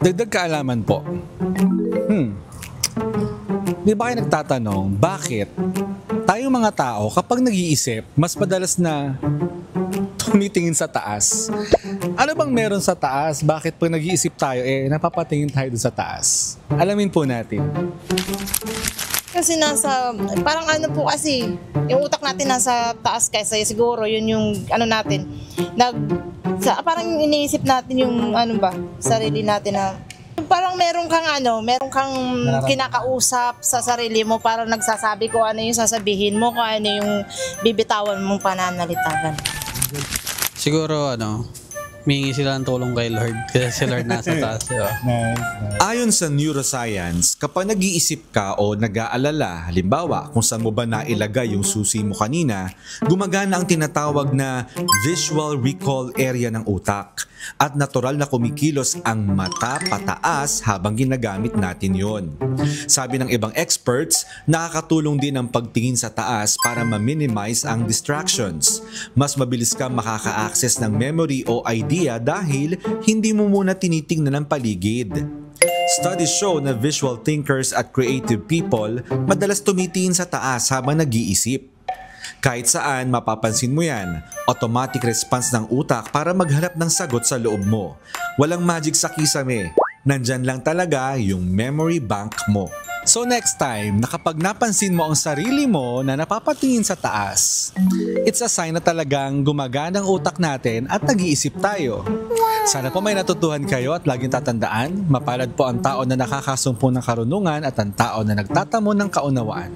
Dagdag kaalaman po. Di ba kayo nagtatanong, bakit tayong mga tao kapag nag-iisip, mas madalas na tumitingin sa taas? Ano bang meron sa taas? Bakit pag nag-iisip tayo, napapatingin tayo dun sa taas? Alamin po natin. Kasi parang ano po kasi, yung utak natin nasa taas kaysa siguro, yun yung ano natin, parang iniisip natin yung sarili natin na, parang meron kang kinakausap sa sarili mo, parang nagsasabi ko ano yung sasabihin mo, kung ano yung bibitawan mong pananalita. Siguro humingi sila ng tulong kay Lord kasi si Lord nasa taas. Nice. Ayon sa neuroscience, kapag nag-iisip ka o nag-aalala, halimbawa kung saan mo ba nailagay yung susi mo kanina, gumagana ang tinatawag na visual recall area ng utak at natural na kumikilos ang mata pataas habang ginagamit natin yon. Sabi ng ibang experts, nakakatulong din ang pagtingin sa taas para ma-minimize ang distractions. Mas mabilis kang makaka-access ng memory o idea dahil hindi mo muna tinitingnan ang paligid. Studies show na visual thinkers at creative people madalas tumitingin sa taas habang nag-iisip. Kahit saan, mapapansin mo yan, automatic response ng utak para maghanap ng sagot sa loob mo. Walang magic sa kisame, nandyan lang talaga yung memory bank mo. So next time, na kapag napansin mo ang sarili mo na napapatingin sa taas, it's a sign na talagang gumagana ang utak natin at nag-iisip tayo. Sana po may natutuhan kayo at laging tatandaan, mapalad po ang tao na nakakasumpo ng karunungan at ang tao na nagtatamo ng kaunawaan.